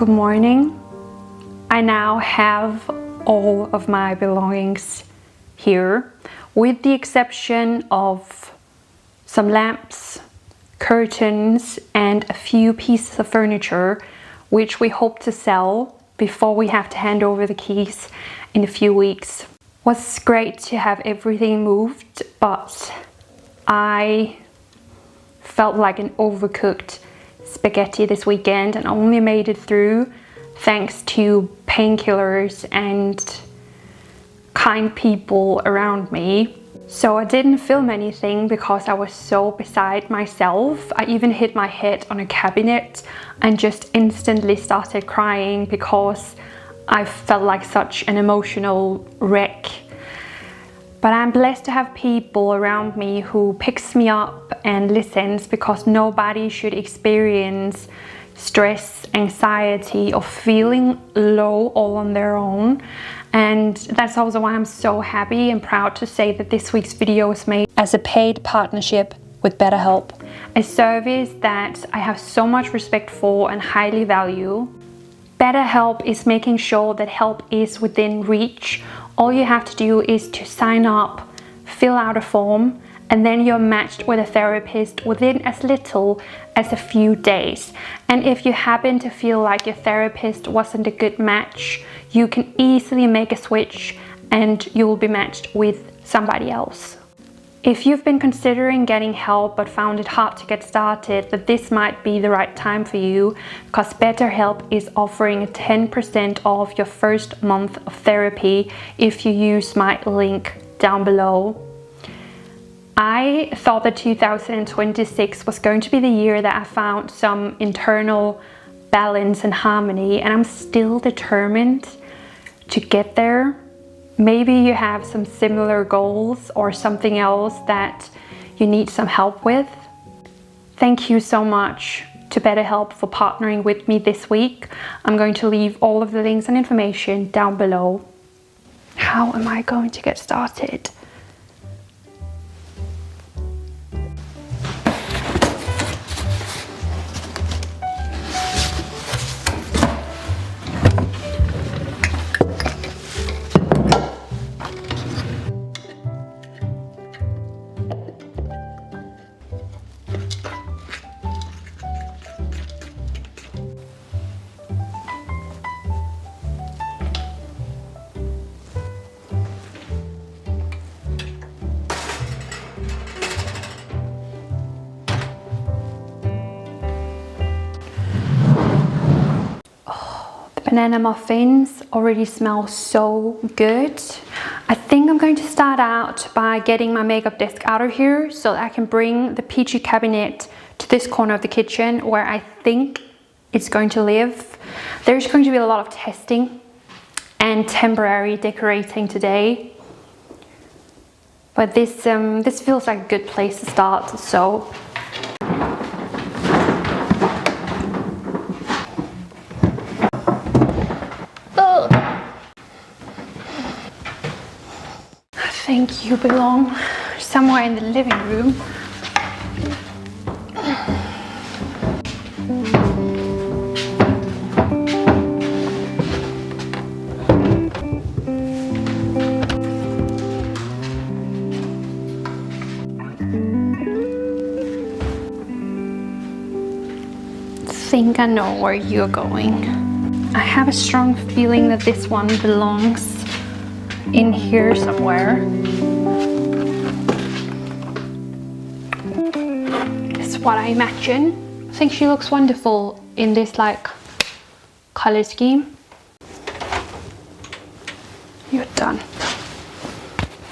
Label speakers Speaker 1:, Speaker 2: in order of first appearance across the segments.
Speaker 1: Good morning. I now have all of my belongings here, with the exception of some lamps, curtains, and a few pieces of furniture, which we hope to sell before we have to hand over the keys in a few weeks. It was great to have everything moved, but I felt like an overcooked spaghetti this weekend and only made it through thanks to painkillers and kind people around me. So I didn't film anything because I was so beside myself. I even hit my head on a cabinet and just instantly started crying because I felt like such an emotional wreck. But I'm blessed to have people around me who picks me up and listens, because nobody should experience stress, anxiety, or feeling low all on their own. And that's also why I'm so happy and proud to say that this week's video was made as a paid partnership with BetterHelp, a service that I have so much respect for and highly value. BetterHelp is making sure that help is within reach. All you have to do is to sign up, fill out a form, and then you're matched with a therapist within as little as a few days. And if you happen to feel like your therapist wasn't a good match, you can easily make a switch and you will be matched with somebody else. If you've been considering getting help but found it hard to get started, that this might be the right time for you, because BetterHelp is offering 10% off your first month of therapy if you use my link down below. I thought that 2026 was going to be the year that I found some internal balance and harmony, and I'm still determined to get there. Maybe you have some similar goals or something else that you need some help with. Thank you so much to BetterHelp for partnering with me this week. I'm going to leave all of the links and information down below. How am I going to get started? Banana muffins already smell so good. I think I'm going to start out by getting my makeup desk out of here so that I can bring the peachy cabinet to this corner of the kitchen where I think it's going to live. There's going to be a lot of testing and temporary decorating today, but this feels like a good place to start. So I think you belong somewhere in the living room. I think I know where you're going. I have a strong feeling that this one belongs in here somewhere. That's what I imagine. I think she looks wonderful in this like color scheme. You're done.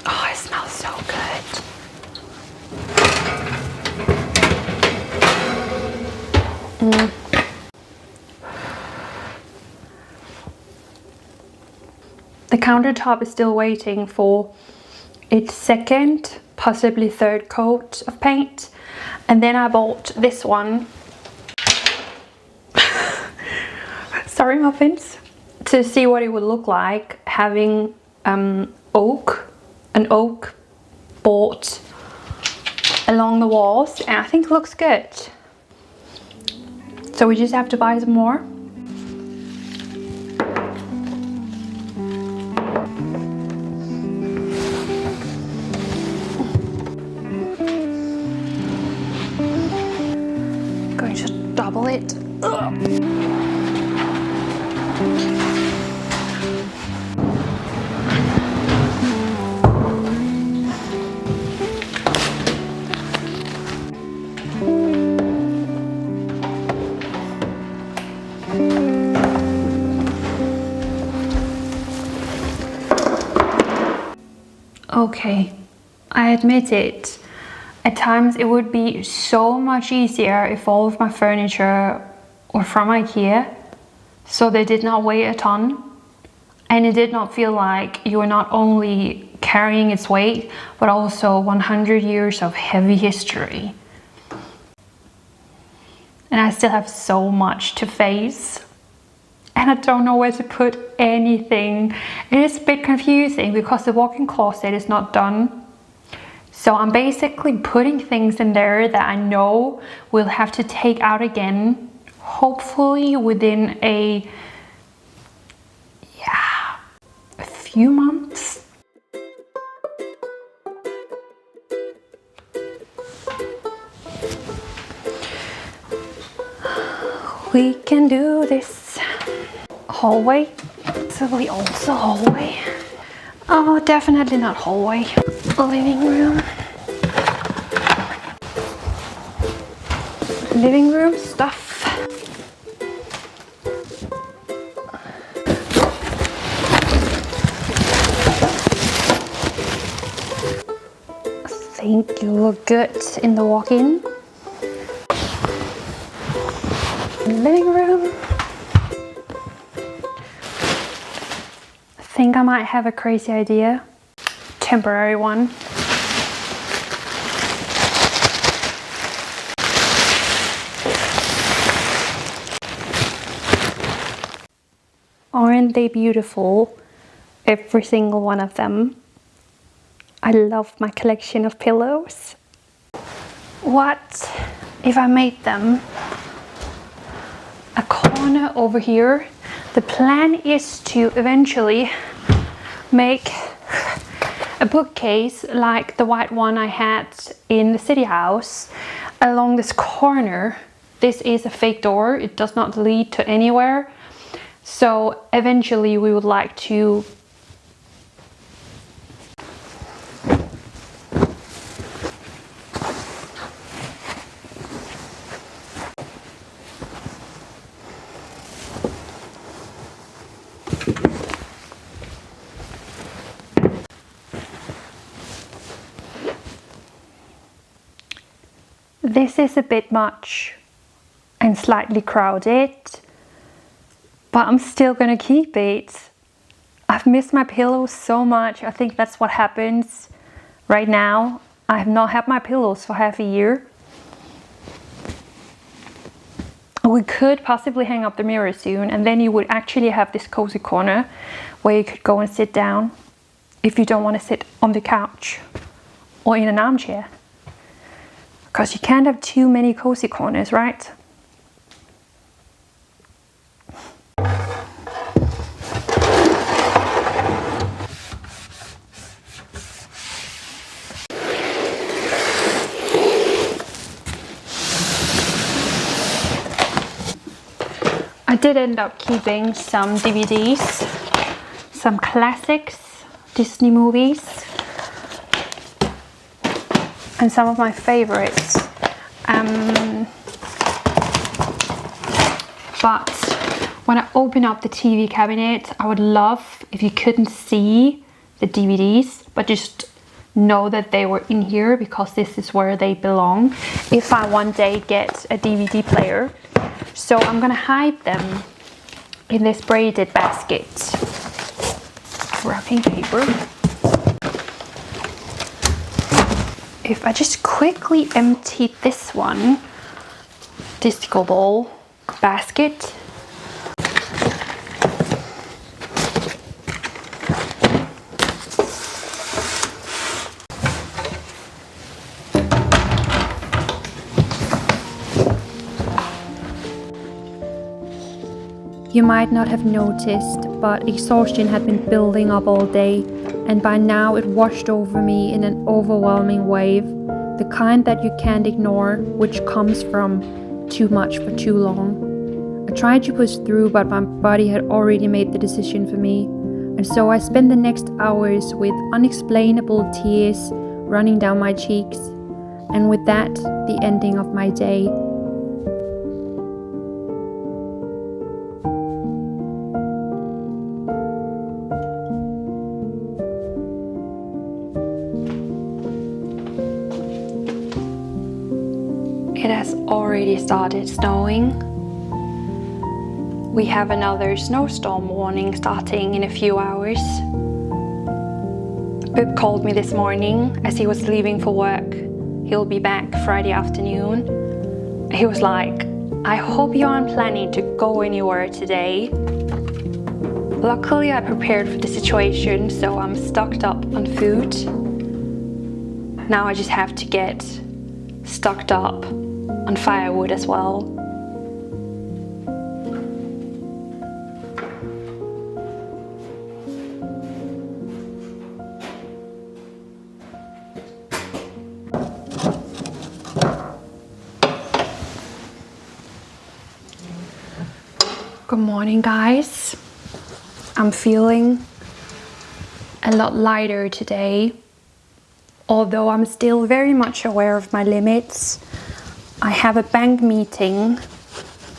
Speaker 1: Oh, it smells so good. The countertop is still waiting for its second, possibly third coat of paint. And then I bought this one. Sorry, muffins. To see what it would look like having an oak board along the walls, and I think it looks good. So we just have to buy some more. Okay, I admit it. At times it would be so much easier if all of my furniture were from IKEA, so they did not weigh a ton, and it did not feel like you were not only carrying its weight, but also 100 years of heavy history. And I still have so much to face, and I don't know where to put anything. It is a bit confusing because the walk-in closet is not done. So I'm basically putting things in there that I know we'll have to take out again, hopefully within a few months. We can do this. Hallway, possibly also hallway. Oh, definitely not hallway. Living room. Living room stuff. I think you look good in the walk-in. Living room. I think I might have a crazy idea. Temporary one. Aren't they beautiful? Every single one of them. I love my collection of pillows. What if I made them a corner over here? The plan is to eventually make a bookcase like the white one I had in the city house along this corner. This is a fake door, it does not lead to anywhere. So eventually we would like to This is a bit much and slightly crowded, but I'm still gonna keep it. I've missed my pillows so much. I think that's what happens right now. I have not had my pillows for half a year. We could possibly hang up the mirror soon, and then you would actually have this cozy corner where you could go and sit down if you don't want to sit on the couch or in an armchair. Because you can't have too many cozy corners, right? I did end up keeping some DVDs, some classics, Disney movies, and some of my favorites. But when I open up the TV cabinet, I would love if you couldn't see the DVDs, but just know that they were in here because this is where they belong if I one day get a DVD player. So I'm gonna hide them in this braided basket. Wrapping paper. If I just quickly empty this one, disco ball basket. You might not have noticed, but exhaustion had been building up all day, and by now it washed over me in an overwhelming wave, the kind that you can't ignore, which comes from too much for too long. I tried to push through, but my body had already made the decision for me, and so I spent the next hours with unexplainable tears running down my cheeks, and with that, the ending of my day. already started snowing. We have another snowstorm warning starting in a few hours. Buch called me this morning as he was leaving for work. He'll be back Friday afternoon. He was like, I hope you aren't planning to go anywhere today. Luckily, I prepared for the situation, so I'm stocked up on food. Now I just have to get stocked up on firewood as well. Good morning, guys. I'm feeling a lot lighter today. Although I'm still very much aware of my limits. I have a bank meeting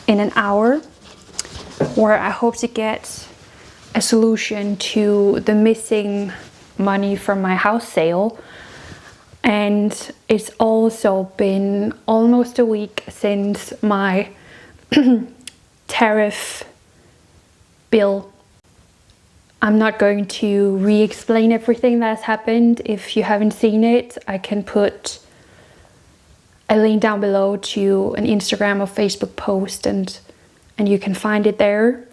Speaker 1: in an hour where I hope to get a solution to the missing money from my house sale. And it's also been almost a week since my tariff bill. I'm not going to re-explain everything that has happened. If you haven't seen it, I can put a link down below to an Instagram or Facebook post and you can find it there.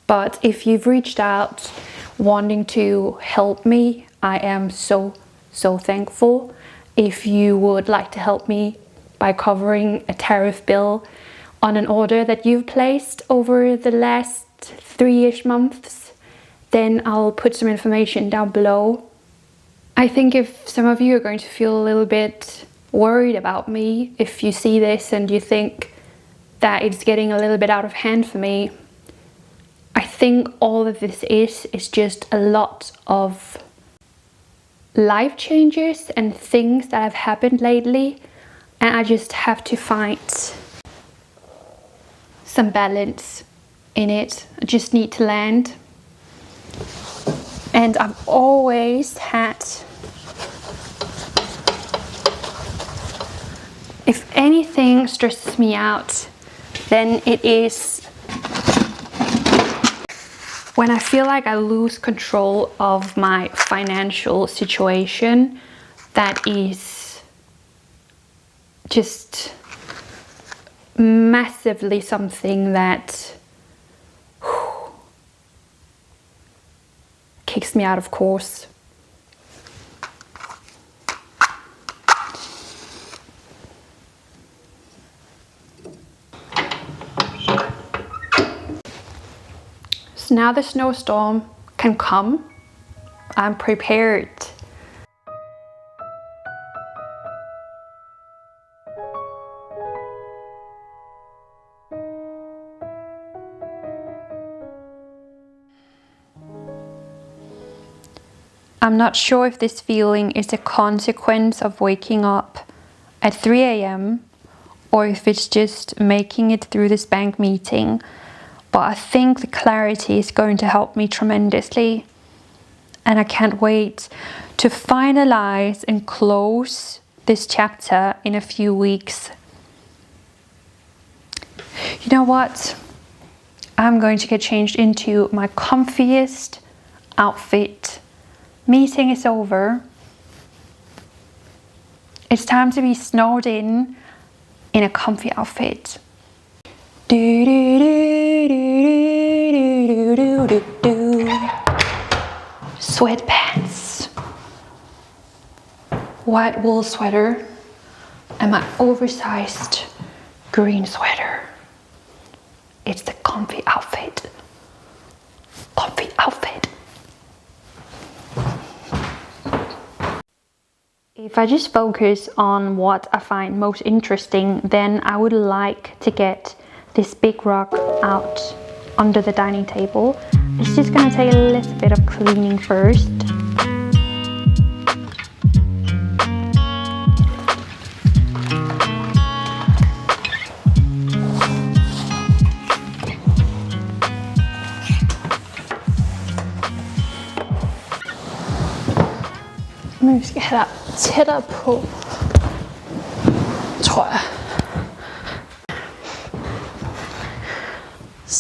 Speaker 1: But if you've reached out wanting to help me, I am so thankful. If you would like to help me by covering a tariff bill on an order that you've placed over the last 3-ish months, then I'll put some information down below. I think if some of you are going to feel a little bit worried about me, if you see this and you think that it's getting a little bit out of hand for me, I think all of this is just a lot of life changes and things that have happened lately, and I just have to find some balance in it. I just need to land. And I've always had, if anything stresses me out, then it is when I feel like I lose control of my financial situation. That is just massively something that kicks me out of course. So now the snowstorm can come. I'm prepared. I'm not sure if this feeling is a consequence of waking up at 3 a.m. or if it's just making it through this bank meeting, but I think the clarity is going to help me tremendously, and I can't wait to finalize and close this chapter in a few weeks. You know what? I'm going to get changed into my comfiest outfit. Meeting is over. It's time to be snowed in a comfy outfit. Sweatpants, white wool sweater, and my oversized green sweater. It's the comfy outfit. Comfy outfit. If I just focus on what I find most interesting, then I would like to get this big rug out under the dining table. It's just gonna take a little bit of cleaning first. Men vi skal have dig tættere på, tror jeg.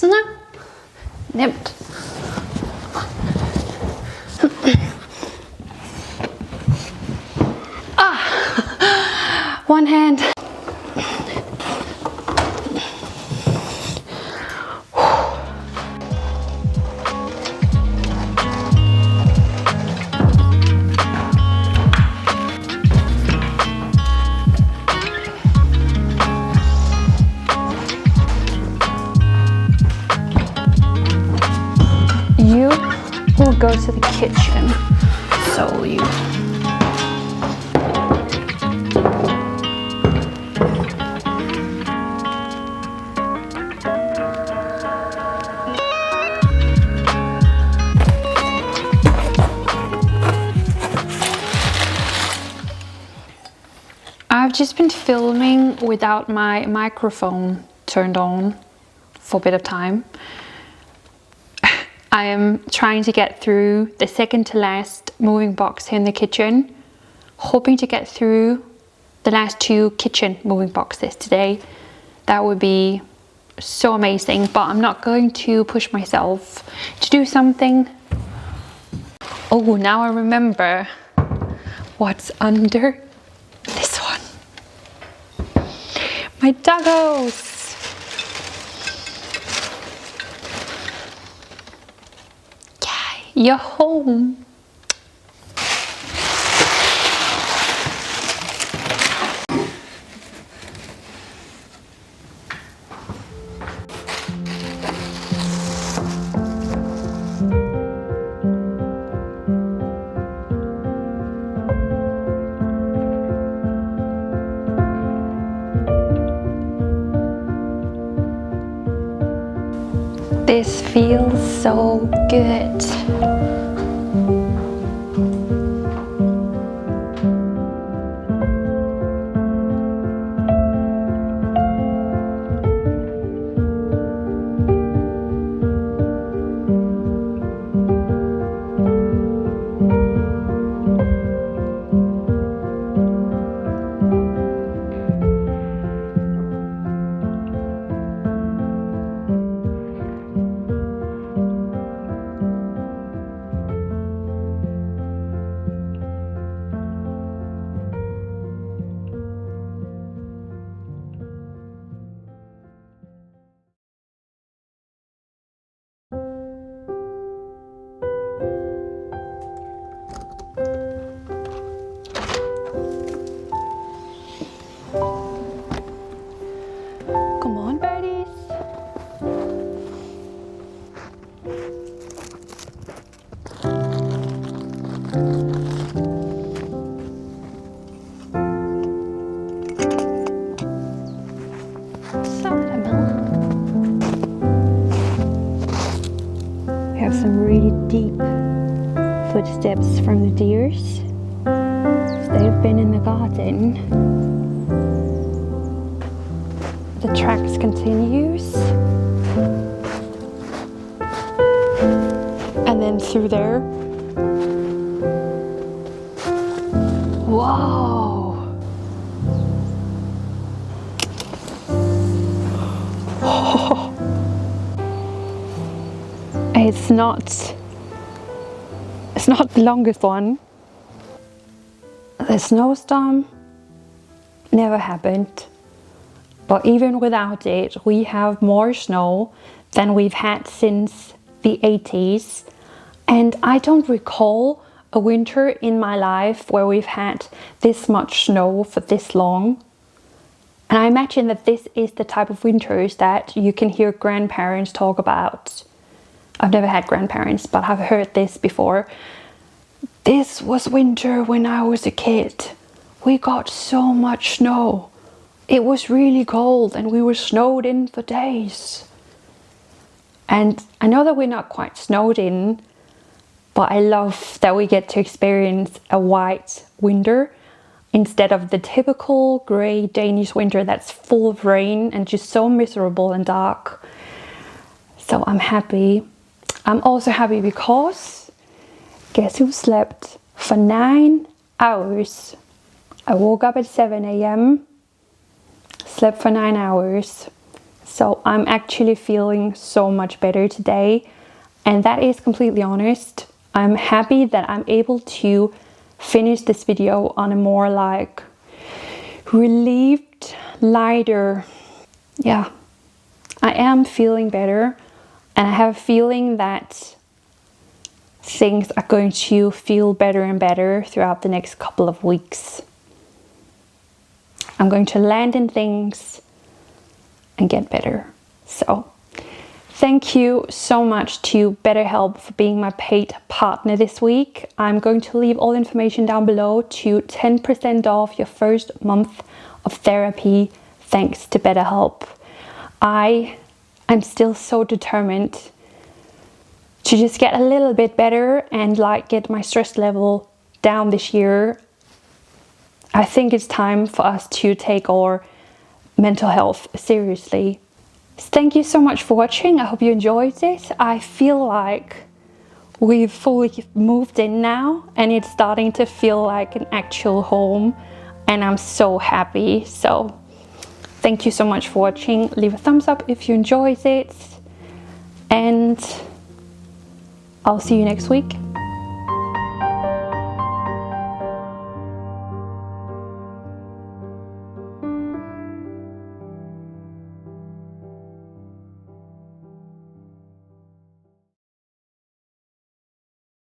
Speaker 1: Sådan her. Nemt. One hand. You will go to the kitchen, so you. I've just been filming without my microphone turned on for a bit of time. I am trying to get through the second to last moving box here in the kitchen, hoping to get through the last 2 kitchen moving boxes today. That would be so amazing, but I'm not going to push myself to do something. Oh, now I remember what's under this one. My doggos! You're home. This feels so good. Come on, birdies. We have some really deep footsteps from the deers. They've been in the garden. The tracks continues. And then through there. Whoa! Oh. It's not the longest one. The snowstorm never happened. But even without it, we have more snow than we've had since the 80s. And I don't recall a winter in my life where we've had this much snow for this long. And I imagine that this is the type of winters that you can hear grandparents talk about. I've never had grandparents, but I've heard this before. This was winter when I was a kid. We got so much snow. It was really cold and we were snowed in for days. And I know that we're not quite snowed in, but I love that we get to experience a white winter instead of the typical grey Danish winter that's full of rain and just so miserable and dark. So I'm happy. I'm also happy because guess who slept for 9 hours? I woke up at 7 a.m. Slept for 9 hours. So I'm actually feeling so much better today, and that is completely honest. I'm happy that I'm able to finish this video on a more like relieved, lighter. Yeah, I am feeling better, and I have a feeling that things are going to feel better and better throughout the next couple of weeks. I'm going to land in things and get better. So thank you so much to BetterHelp for being my paid partner this week. I'm going to leave all information down below to 10% off your first month of therapy thanks to BetterHelp. I'm still so determined to just get a little bit better and like get my stress level down this year. I think it's time for us to take our mental health seriously. Thank you so much for watching. I hope you enjoyed it. I feel like we've fully moved in now, and it's starting to feel like an actual home, and I'm so happy. So thank you so much for watching. Leave a thumbs up if you enjoyed it, and I'll see you next week.